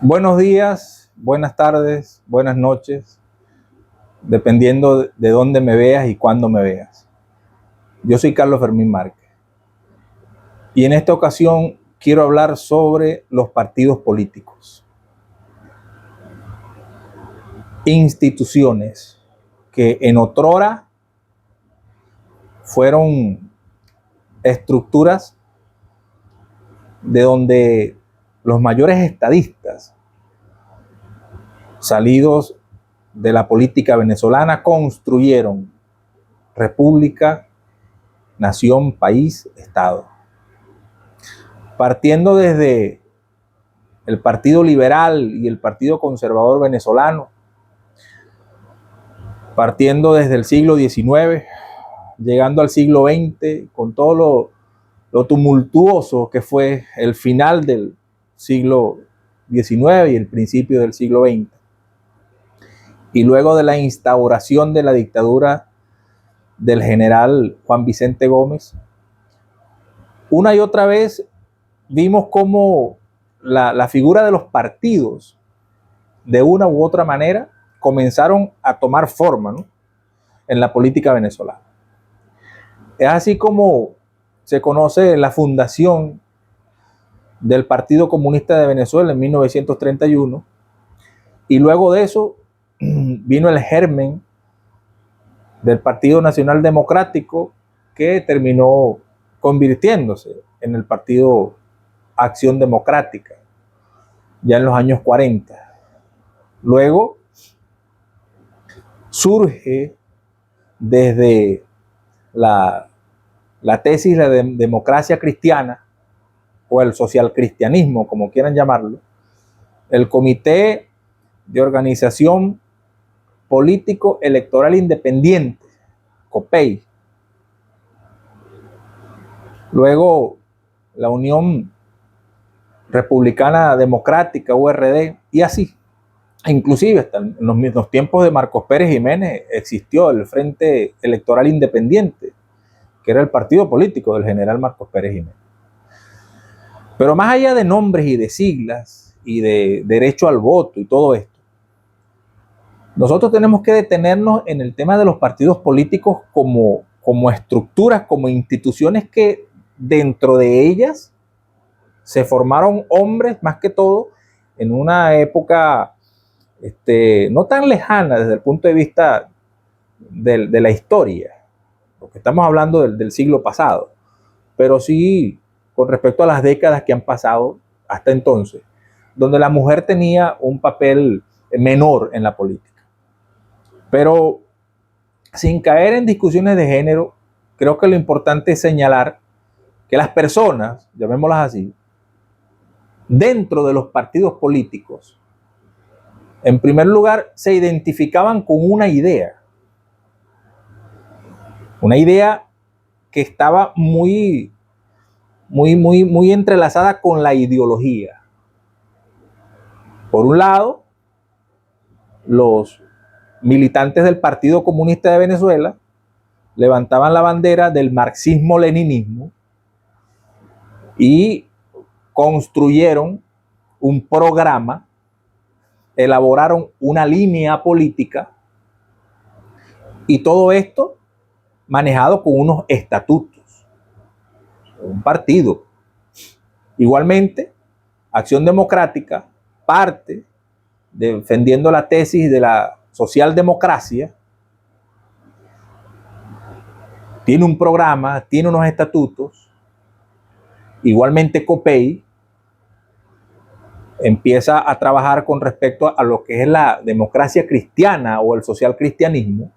Buenos días, buenas tardes, buenas noches, dependiendo de dónde me veas y cuándo me veas. Yo soy Carlos Fermín Márquez y en esta ocasión quiero hablar sobre los partidos políticos. Instituciones que en otrora fueron estructuras de donde los mayores estadistas salidos de la política venezolana construyeron república, nación, país, estado. Partiendo desde el Partido Liberal y el Partido Conservador venezolano, partiendo desde el siglo XIX, llegando al siglo XX, con todo lo tumultuoso que fue el final del siglo XIX y el principio del siglo XX. Y luego de la instauración de la dictadura del general Juan Vicente Gómez, una y otra vez vimos cómo la figura de los partidos, de una u otra manera, comenzaron a tomar forma, ¿no?, en la política venezolana. Es así como se conoce la fundación del Partido Comunista de Venezuela en 1931, y luego de eso vino el germen del Partido Nacional Democrático, que terminó convirtiéndose en el Partido Acción Democrática, ya en los años 40. Luego surge desde la tesis de la democracia cristiana, o el socialcristianismo, como quieran llamarlo, el Comité de Organización Político Electoral Independiente, COPEI. Luego la Unión Republicana Democrática, URD, y así. Inclusive hasta en los tiempos de Marcos Pérez Jiménez existió el Frente Electoral Independiente, que era el partido político del general Marcos Pérez Jiménez. Pero más allá de nombres y de siglas y de derecho al voto y todo esto, nosotros tenemos que detenernos en el tema de los partidos políticos como estructuras, como instituciones que dentro de ellas se formaron hombres, más que todo, en una época no tan lejana desde el punto de vista de la historia, porque estamos hablando del siglo pasado, pero sí con respecto a las décadas que han pasado hasta entonces, donde la mujer tenía un papel menor en la política. Pero sin caer en discusiones de género, creo que lo importante es señalar que las personas, llamémoslas así, dentro de los partidos políticos, en primer lugar, se identificaban con una idea que estaba muy entrelazada con la ideología. Por un lado, los militantes del Partido Comunista de Venezuela levantaban la bandera del marxismo-leninismo y construyeron un programa, elaboraron una línea política, y todo esto manejado con unos estatutos, un partido. Igualmente, Acción Democrática parte defendiendo la tesis de la socialdemocracia, tiene un programa, tiene unos estatutos. Igualmente COPEI empieza a trabajar con respecto a lo que es la democracia cristiana o el socialcristianismo,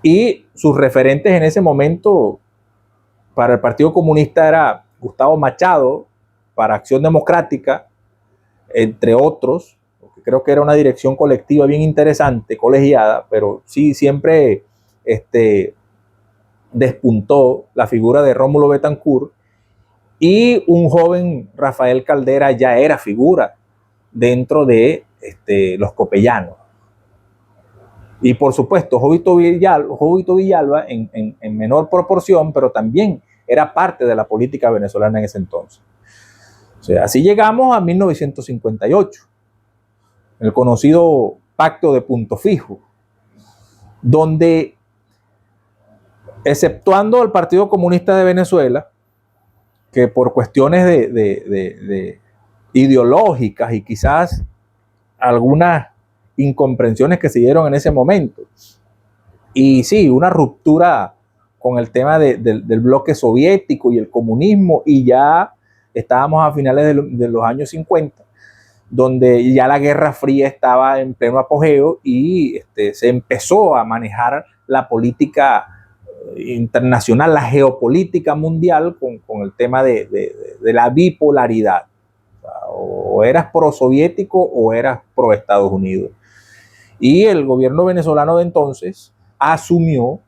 y sus referentes en ese momento para el Partido Comunista era Gustavo Machado, para Acción Democrática, entre otros, porque creo que era una dirección colectiva bien interesante, colegiada, pero sí siempre despuntó la figura de Rómulo Betancourt, y un joven Rafael Caldera ya era figura dentro de los copellanos. Y por supuesto, Jovito Villalba en menor proporción, pero también era parte de la política venezolana en ese entonces. O sea, así llegamos a 1958, el conocido Pacto de Punto Fijo, donde, exceptuando al Partido Comunista de Venezuela, que por cuestiones de ideológicas y quizás algunas incomprensiones que se dieron en ese momento, y sí, una ruptura con el tema del bloque soviético y el comunismo, y ya estábamos a finales de los años 50, donde ya la Guerra Fría estaba en pleno apogeo y se empezó a manejar la política internacional, la geopolítica mundial con el tema de la bipolaridad. O eras pro-soviético o eras pro-Estados Unidos. Y el gobierno venezolano de entonces asumió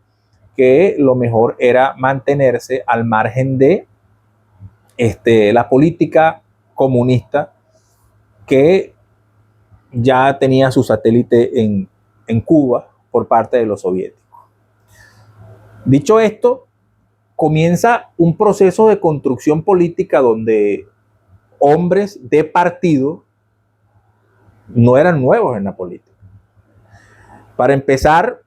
que lo mejor era mantenerse al margen de la política comunista, que ya tenía su satélite en Cuba por parte de los soviéticos. Dicho esto, comienza un proceso de construcción política donde hombres de partido no eran nuevos en la política. Para empezar,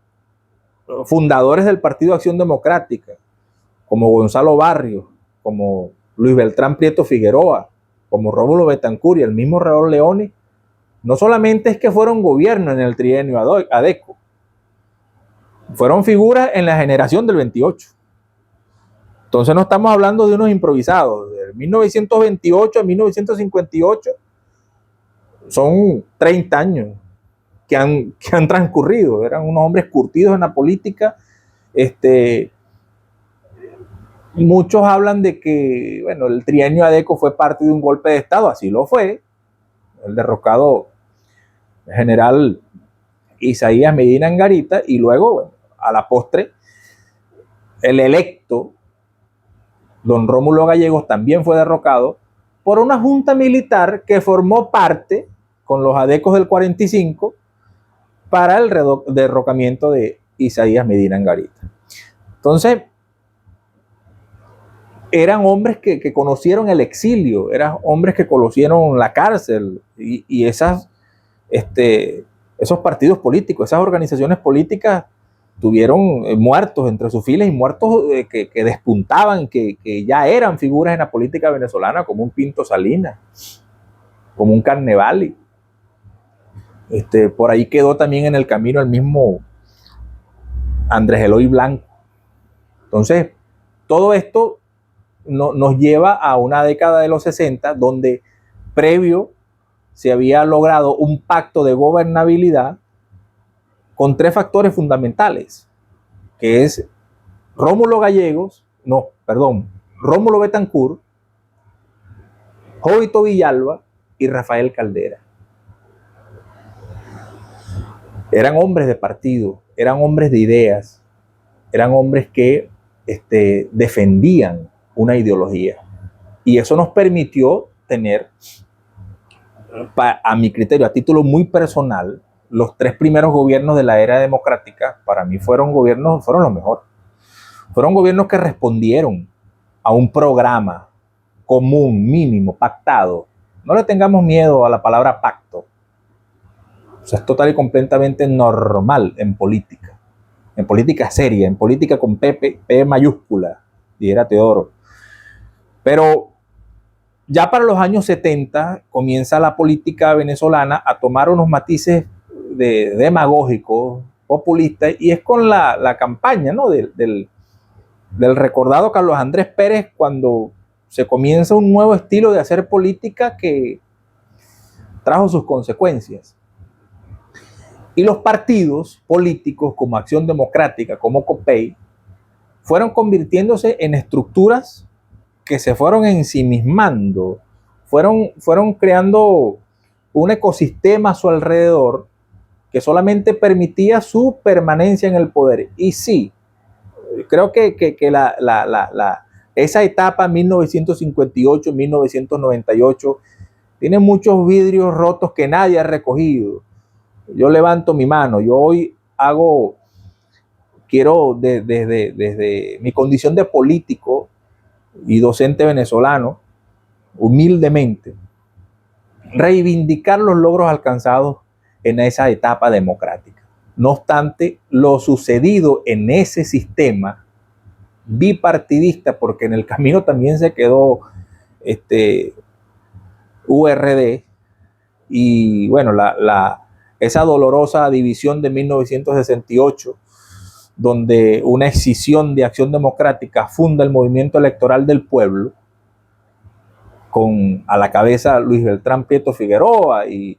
fundadores del Partido Acción Democrática, como Gonzalo Barrios, como Luis Beltrán Prieto Figueroa, como Rómulo Betancourt y el mismo Raúl Leoni, no solamente es que fueron gobierno en el trienio ADECO, fueron figuras en la generación del 28. Entonces no estamos hablando de unos improvisados. De 1928 a 1958 son 30 años que han transcurrido. Eran unos hombres curtidos en la política. Muchos hablan de que, bueno, el trienio ADECO fue parte de un golpe de Estado. Así lo fue. El derrocado general Isaías Medina Angarita, y luego, bueno, a la postre, el electo don Rómulo Gallegos también fue derrocado por una junta militar que formó parte con los adecos del 45 para el derrocamiento de Isaías Medina Angarita. Entonces, eran hombres que conocieron el exilio, eran hombres que conocieron la cárcel y esos partidos políticos, esas organizaciones políticas tuvieron muertos entre sus filas, y muertos que despuntaban, que ya eran figuras en la política venezolana, como un Pinto Salinas, como un Carnevali. Por ahí quedó también en el camino el mismo Andrés Eloy Blanco. Entonces, todo esto nos lleva a una década de los 60, donde previo se había logrado un pacto de gobernabilidad con tres factores fundamentales, que es Rómulo Betancourt, Jovito Villalba y Rafael Caldera. Eran hombres de partido, eran hombres de ideas, eran hombres que defendían una ideología. Y eso nos permitió tener, a mi criterio, a título muy personal, los tres primeros gobiernos de la era democrática. Para mí fueron los mejores. Fueron gobiernos que respondieron a un programa común, mínimo, pactado. No le tengamos miedo a la palabra pacto. O sea, es total y completamente normal en política seria, en política con P mayúscula, dijera Teodoro. Pero ya para los años 70 comienza la política venezolana a tomar unos matices demagógicos, populistas, y es con la campaña, ¿no?, del recordado Carlos Andrés Pérez, cuando se comienza un nuevo estilo de hacer política que trajo sus consecuencias. Y los partidos políticos como Acción Democrática, como COPEI, fueron convirtiéndose en estructuras que se fueron ensimismando, fueron creando un ecosistema a su alrededor que solamente permitía su permanencia en el poder. Y sí, creo que esa etapa 1958-1998 tiene muchos vidrios rotos que nadie ha recogido. Yo levanto mi mano, yo hoy quiero desde mi condición de político y docente venezolano, humildemente, reivindicar los logros alcanzados en esa etapa democrática. No obstante, lo sucedido en ese sistema bipartidista, porque en el camino también se quedó URD, y bueno, esa dolorosa división de 1968, donde una escisión de Acción Democrática funda el Movimiento Electoral del Pueblo, con a la cabeza Luis Beltrán Prieto Figueroa y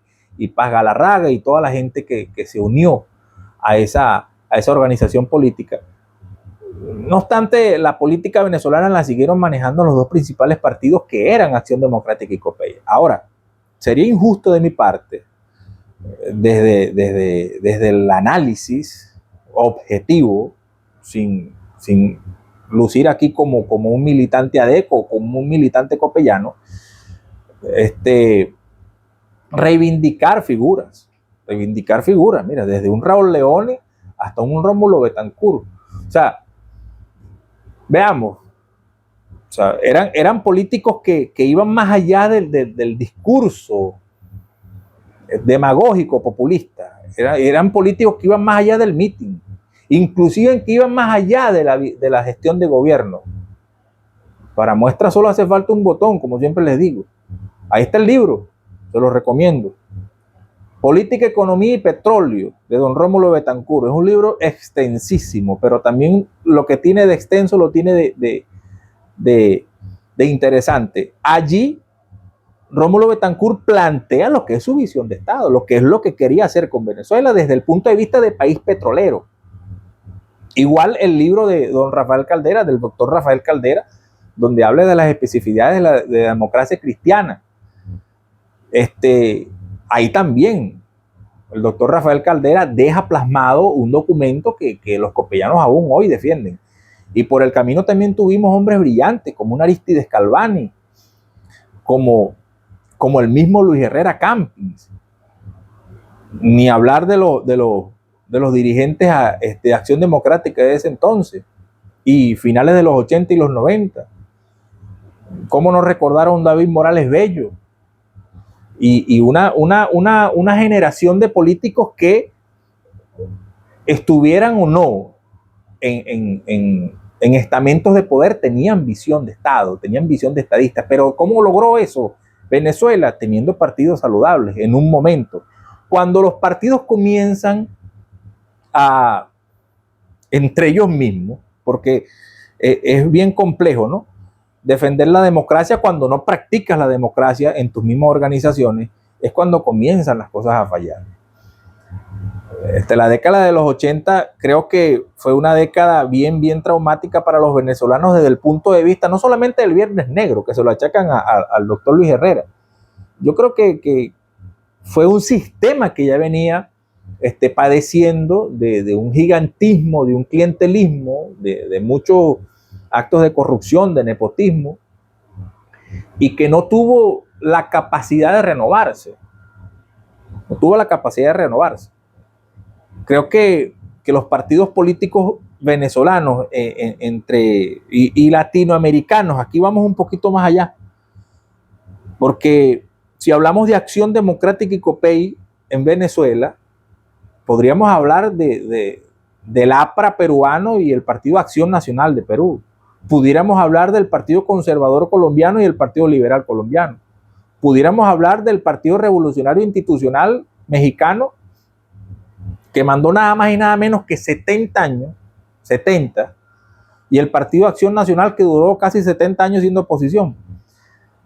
Paz Galarraga y toda la gente que se unió a esa organización política. No obstante, la política venezolana la siguieron manejando los dos principales partidos, que eran Acción Democrática y COPEI. Ahora, sería injusto de mi parte, desde el análisis objetivo, sin lucir aquí como un militante ADECO, como un militante copellano, reivindicar figuras. Mira, desde un Raúl Leone hasta un Rómulo Betancourt. O sea, veamos, o sea, eran políticos que iban más allá del discurso demagógico, populista. Eran políticos que iban más allá del meeting, inclusive que iban más allá de la gestión de gobierno. Para muestra solo hace falta un botón, como siempre les digo. Ahí está el libro, se lo recomiendo. Política, Economía y Petróleo, de don Rómulo Betancourt. Es un libro extensísimo, pero también lo que tiene de extenso lo tiene de interesante. Allí, Rómulo Betancourt plantea lo que es su visión de Estado, lo que es lo que quería hacer con Venezuela desde el punto de vista de país petrolero. Igual el libro de don Rafael Caldera, del doctor Rafael Caldera, donde habla de las especificidades de la democracia cristiana. Ahí también el doctor Rafael Caldera deja plasmado un documento que los copellanos aún hoy defienden. Y por el camino también tuvimos hombres brillantes, como un Aristides Calvani, como el mismo Luis Herrera Campins. Ni hablar de los dirigentes de Acción Democrática de ese entonces, y finales de los 80 y los 90. ¿Cómo no recordar a un David Morales Bello? Y una generación de políticos que estuvieran o no en estamentos de poder, tenían visión de Estado, tenían visión de estadistas. Pero ¿cómo logró eso Venezuela? Teniendo partidos saludables en un momento. Cuando los partidos comienzan entre ellos mismos, porque es bien complejo, ¿no?, defender la democracia cuando no practicas la democracia en tus mismas organizaciones, es cuando comienzan las cosas a fallar. La década de los 80 creo que fue una década bien traumática para los venezolanos desde el punto de vista no solamente del Viernes Negro, que se lo achacan al doctor Luis Herrera. Yo creo que fue un sistema que ya venía padeciendo de un gigantismo, de un clientelismo, de muchos actos de corrupción, de nepotismo, y que no tuvo la capacidad de renovarse. Creo que los partidos políticos venezolanos y latinoamericanos, aquí vamos un poquito más allá, porque si hablamos de Acción Democrática y COPEI en Venezuela, podríamos hablar del APRA peruano y el Partido Acción Nacional de Perú. Pudiéramos hablar del Partido Conservador Colombiano y el Partido Liberal Colombiano. Pudiéramos hablar del Partido Revolucionario Institucional Mexicano, que mandó nada más y nada menos que 70 años, y el Partido Acción Nacional, que duró casi 70 años siendo oposición.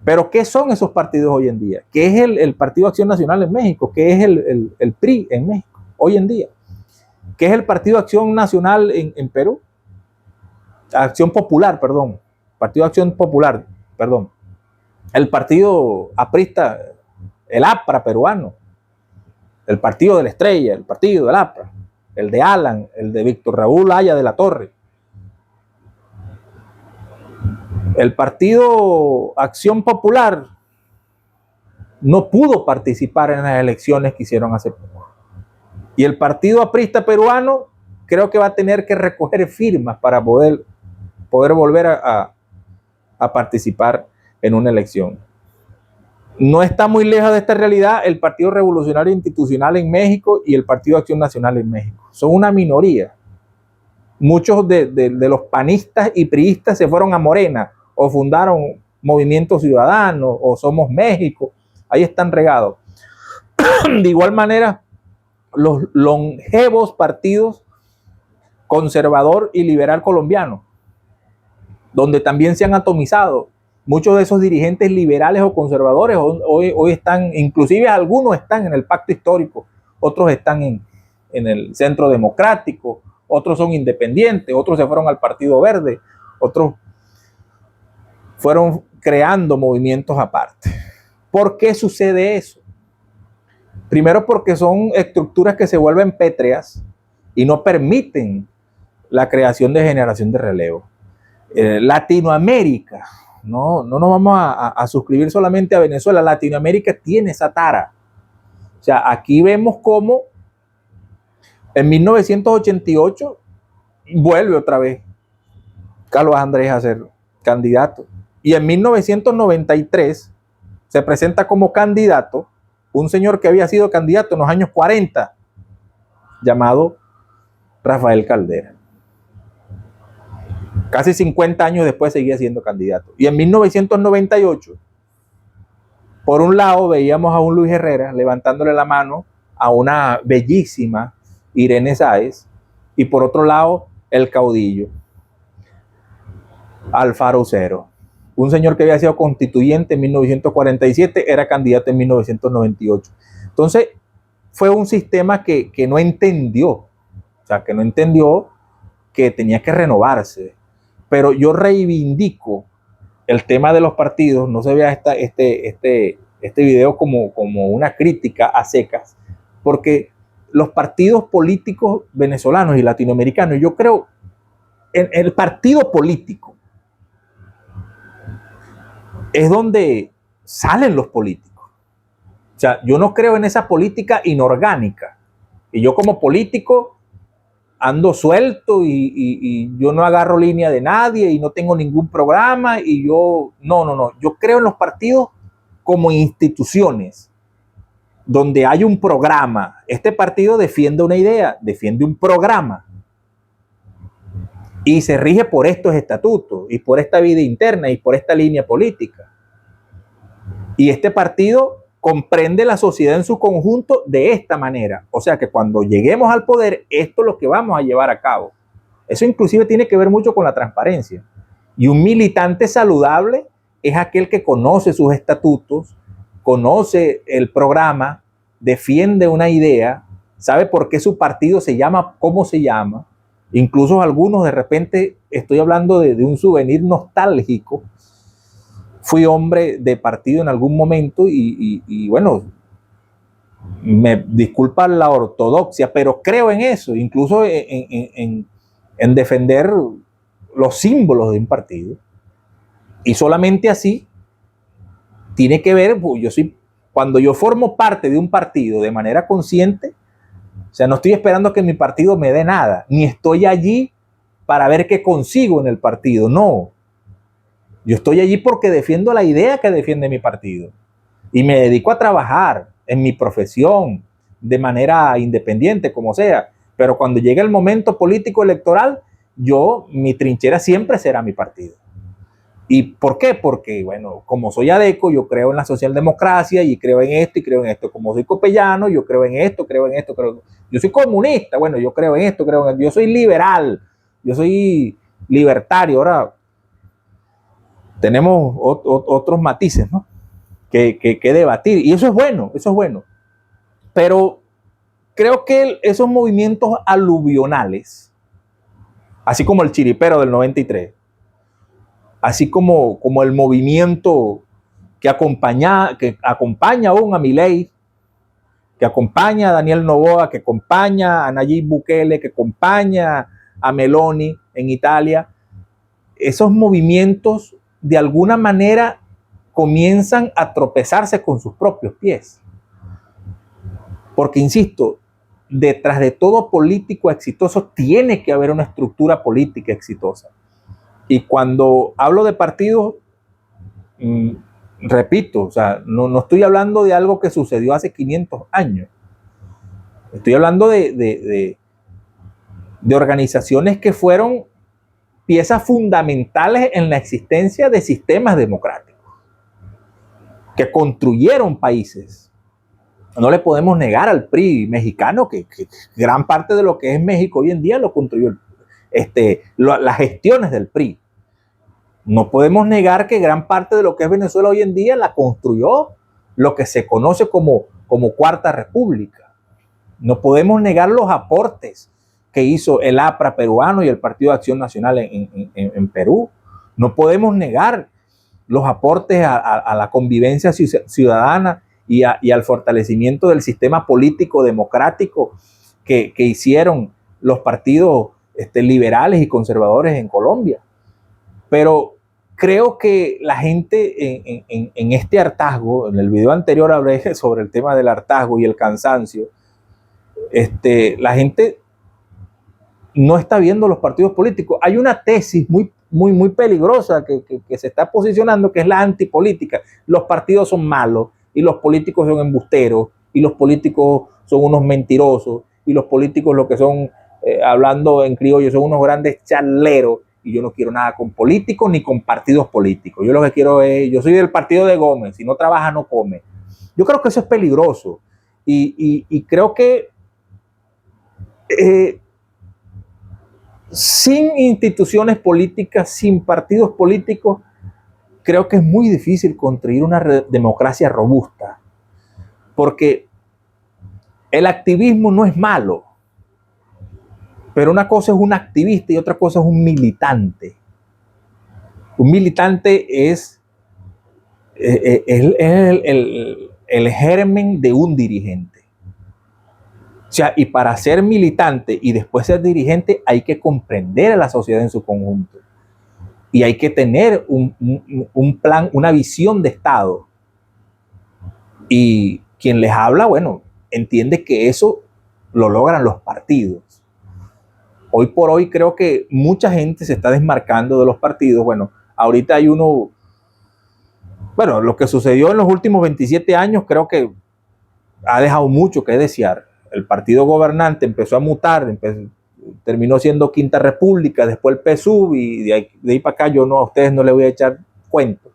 Pero ¿qué son esos partidos hoy en día? ¿Qué es el Partido Acción Nacional en México? ¿Qué es el PRI en México hoy en día? ¿Qué es el Partido Acción Nacional en Perú? Acción Popular, perdón. Partido Acción Popular, perdón. El Partido Aprista, el APRA peruano. El Partido de la Estrella, el Partido del APRA. El de Alan, el de Víctor Raúl Haya de la Torre. El Partido Acción Popular no pudo participar en las elecciones que hicieron hace poco. Y el Partido Aprista peruano creo que va a tener que recoger firmas para poder volver a participar en una elección. No está muy lejos de esta realidad el Partido Revolucionario Institucional en México y el Partido Acción Nacional en México. Son una minoría. Muchos de los panistas y priistas se fueron a Morena o fundaron Movimiento Ciudadano o Somos México. Ahí están regados. De igual manera, los longevos partidos conservador y liberal colombiano, donde también se han atomizado. Muchos de esos dirigentes liberales o conservadores hoy están, inclusive algunos están en el pacto histórico, otros están en el centro democrático, otros son independientes, otros se fueron al Partido Verde, otros fueron creando movimientos aparte. ¿Por qué sucede eso? Primero porque son estructuras que se vuelven pétreas y no permiten la creación de generación de relevo. Latinoamérica, no nos vamos a suscribir solamente a Venezuela, Latinoamérica tiene esa tara. O sea, aquí vemos cómo en 1988 vuelve otra vez Carlos Andrés a ser candidato. Y en 1993 se presenta como candidato un señor que había sido candidato en los años 40, llamado Rafael Caldera. Casi 50 años después seguía siendo candidato. Y en 1998, por un lado veíamos a un Luis Herrera levantándole la mano a una bellísima Irene Sáez, y por otro lado el caudillo Alfaro Cero, un señor que había sido constituyente en 1947, era candidato en 1998. Entonces fue un sistema que no entendió, o sea, que no entendió que tenía que renovarse. Pero yo reivindico el tema de los partidos. No se vea este video como una crítica a secas, porque los partidos políticos venezolanos y latinoamericanos, yo creo en el partido político es donde salen los políticos. O sea, yo no creo en esa política inorgánica. Y yo como político ando suelto y yo no agarro línea de nadie y no tengo ningún programa y yo, no. Yo creo en los partidos como instituciones donde hay un programa. Este partido defiende una idea, defiende un programa y se rige por estos estatutos y por esta vida interna y por esta línea política. Y este partido comprende la sociedad en su conjunto de esta manera. O sea que cuando lleguemos al poder, esto es lo que vamos a llevar a cabo. Eso inclusive tiene que ver mucho con la transparencia. Y un militante saludable es aquel que conoce sus estatutos, conoce el programa, defiende una idea, sabe por qué su partido se llama, cómo se llama. Incluso algunos, de repente, estoy hablando de un souvenir nostálgico. Fui hombre de partido en algún momento y bueno, me disculpa la ortodoxia, pero creo en eso, incluso en defender los símbolos de un partido. Y solamente así tiene que ver, pues cuando yo formo parte de un partido de manera consciente, o sea, no estoy esperando que mi partido me dé nada, ni estoy allí para ver qué consigo en el partido, no. Yo estoy allí porque defiendo la idea que defiende mi partido y me dedico a trabajar en mi profesión de manera independiente, como sea. Pero cuando llegue el momento político electoral, mi trinchera siempre será mi partido. ¿Y por qué? Porque, bueno, como soy adeco, yo creo en la socialdemocracia y creo en esto y creo en esto. Como soy copellano, yo creo en esto, creo en esto, creo en esto. Yo soy comunista, bueno, yo creo en esto, creo en esto. Yo soy liberal, yo soy libertario. Ahora tenemos otros matices, ¿no? que debatir. Y eso es bueno, eso es bueno. Pero creo que esos movimientos aluvionales, así como el chiripero del 93, así como el movimiento que acompaña aún a Milei, que acompaña a Daniel Noboa, que acompaña a Nayib Bukele, que acompaña a Meloni en Italia, esos movimientos de alguna manera comienzan a tropezarse con sus propios pies. Porque, insisto, detrás de todo político exitoso tiene que haber una estructura política exitosa. Y cuando hablo de partidos, repito, o sea, no estoy hablando de algo que sucedió hace 500 años. Estoy hablando de organizaciones que fueron piezas fundamentales en la existencia de sistemas democráticos, que construyeron países. No le podemos negar al PRI mexicano que gran parte de lo que es México hoy en día lo construyó las gestiones del PRI. No podemos negar que gran parte de lo que es Venezuela hoy en día la construyó lo que se conoce como Cuarta República. No podemos negar los aportes que hizo el APRA peruano y el Partido de Acción Nacional en Perú. No podemos negar los aportes a la convivencia ciudadana y al fortalecimiento del sistema político democrático que hicieron los partidos liberales y conservadores en Colombia. Pero creo que la gente en este hartazgo, en el video anterior hablé sobre el tema del hartazgo y el cansancio, la gente no está viendo los partidos políticos. Hay una tesis muy peligrosa que se está posicionando, que es la antipolítica. Los partidos son malos y los políticos son embusteros y los políticos son unos mentirosos y los políticos lo que son, hablando en criollo, son unos grandes charleros. Y yo no quiero nada con políticos ni con partidos políticos. Yo lo que quiero es, yo soy del partido de Gómez, si no trabaja no come. Yo creo que eso es peligroso y creo que sin instituciones políticas, sin partidos políticos, creo que es muy difícil construir una democracia robusta, porque el activismo no es malo, pero una cosa es un activista y otra cosa es un militante. Un militante es el germen de un dirigente. O sea, y para ser militante y después ser dirigente hay que comprender a la sociedad en su conjunto. Y hay que tener un plan, una visión de Estado. Y quien les habla, bueno, entiende que eso lo logran los partidos. Hoy por hoy creo que mucha gente se está desmarcando de los partidos. Bueno, ahorita hay uno, bueno, lo que sucedió en los últimos 27 años creo que ha dejado mucho que desear. El partido gobernante empezó a mutar, terminó siendo Quinta República, después el PSUV y de ahí para acá yo no, a ustedes no les voy a echar cuento.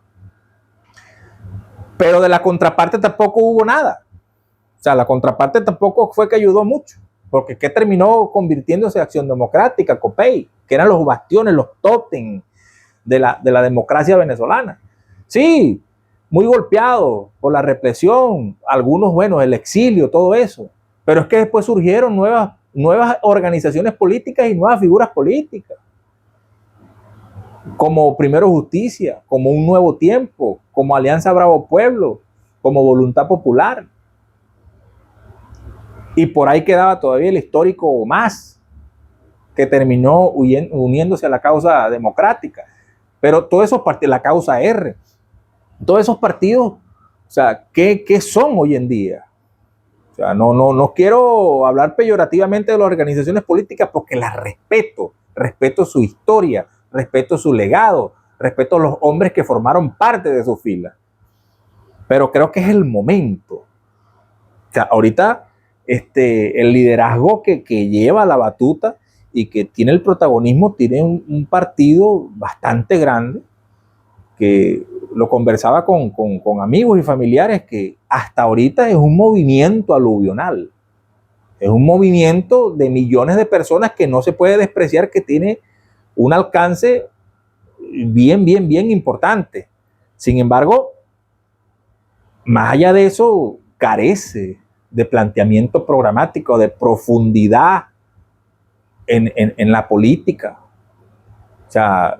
Pero de la contraparte tampoco hubo nada. O sea, la contraparte tampoco fue que ayudó mucho. Porque ¿qué terminó convirtiéndose en Acción Democrática, COPEI? Que eran los bastiones, los tótem de la democracia venezolana. Sí, muy golpeado por la represión, algunos, bueno, el exilio, todo eso. Pero es que después surgieron nuevas organizaciones políticas y nuevas figuras políticas. Como Primero Justicia, como Un Nuevo Tiempo, como Alianza Bravo Pueblo, como Voluntad Popular. Y por ahí quedaba todavía el histórico MAS, que terminó uniéndose a la causa democrática. Pero todos esos partidos, la causa R, todos esos partidos, o sea, ¿qué son hoy en día? O sea, no quiero hablar peyorativamente de las organizaciones políticas porque las respeto su historia, respeto su legado, respeto a los hombres que formaron parte de su fila. Pero creo que es el momento. O sea, ahorita el liderazgo que lleva la batuta y que tiene el protagonismo tiene un partido bastante grande, que lo conversaba con amigos y familiares, que hasta ahorita es un movimiento aluvional. Es un movimiento de millones de personas que no se puede despreciar, que tiene un alcance bien importante. Sin embargo, más allá de eso, carece de planteamiento programático, de profundidad en la política. O sea,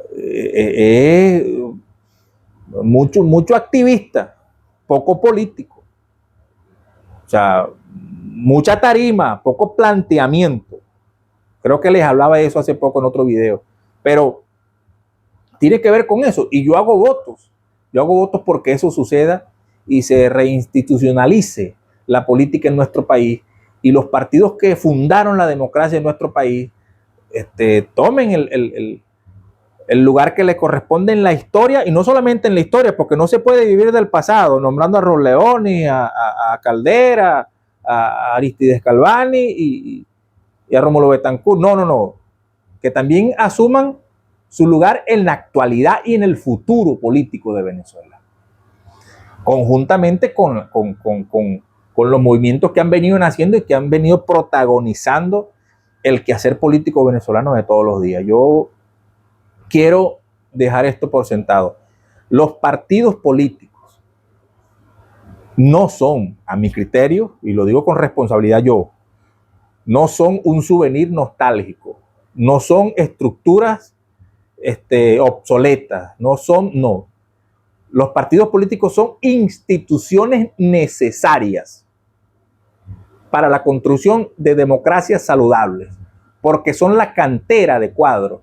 mucho activista, poco político. O sea, mucha tarima, poco planteamiento. Creo que les hablaba de eso hace poco en otro video. Pero tiene que ver con eso. Y yo hago votos. Yo hago votos porque eso suceda y se reinstitucionalice la política en nuestro país y los partidos que fundaron la democracia en nuestro país tomen el lugar que le corresponde en la historia, y no solamente en la historia, porque no se puede vivir del pasado, nombrando a Roleoni, a Caldera, a Aristides Calvani y a Rómulo Betancourt. No, no, no. Que también asuman su lugar en la actualidad y en el futuro político de Venezuela, conjuntamente con los movimientos que han venido naciendo y que han venido protagonizando el quehacer político venezolano de todos los días. Yo quiero dejar esto por sentado. Los partidos políticos no son, a mi criterio, y lo digo con responsabilidad yo, no son un souvenir nostálgico, no son estructuras obsoletas, no. Los partidos políticos son instituciones necesarias para la construcción de democracias saludables, porque son la cantera de cuadros,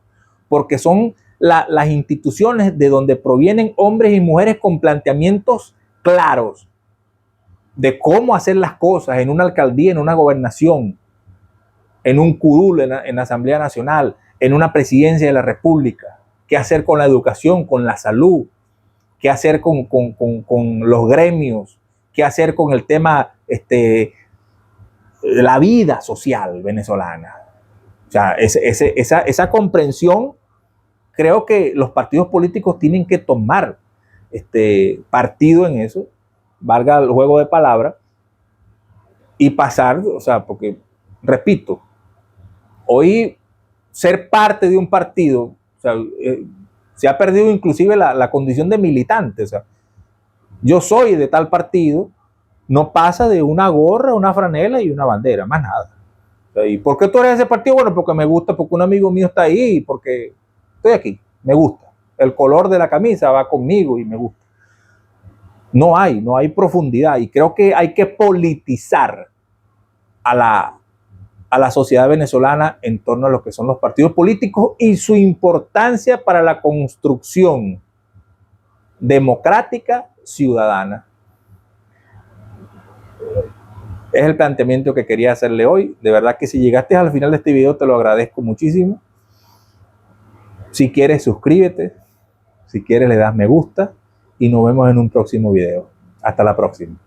porque son las instituciones de donde provienen hombres y mujeres con planteamientos claros de cómo hacer las cosas en una alcaldía, en una gobernación, en un curul, en la Asamblea Nacional, en una presidencia de la República, qué hacer con la educación, con la salud, qué hacer con los gremios, qué hacer con el tema de la vida social venezolana. O sea, esa comprensión, creo que los partidos políticos tienen que tomar partido en eso, valga el juego de palabras, y pasar, o sea, porque, repito, hoy ser parte de un partido, o sea, se ha perdido inclusive la condición de militante. O sea, yo soy de tal partido, no pasa de una gorra, una franela y una bandera, más nada. O sea, ¿y por qué tú eres de ese partido? Bueno, porque me gusta, porque un amigo mío está ahí, porque estoy aquí, me gusta. El color de la camisa va conmigo y me gusta. No hay profundidad, y creo que hay que politizar a la sociedad venezolana en torno a lo que son los partidos políticos y su importancia para la construcción democrática ciudadana. Es el planteamiento que quería hacerle hoy. De verdad que si llegaste al final de este video te lo agradezco muchísimo. Si quieres, suscríbete. Si quieres, le das me gusta y nos vemos en un próximo video. Hasta la próxima.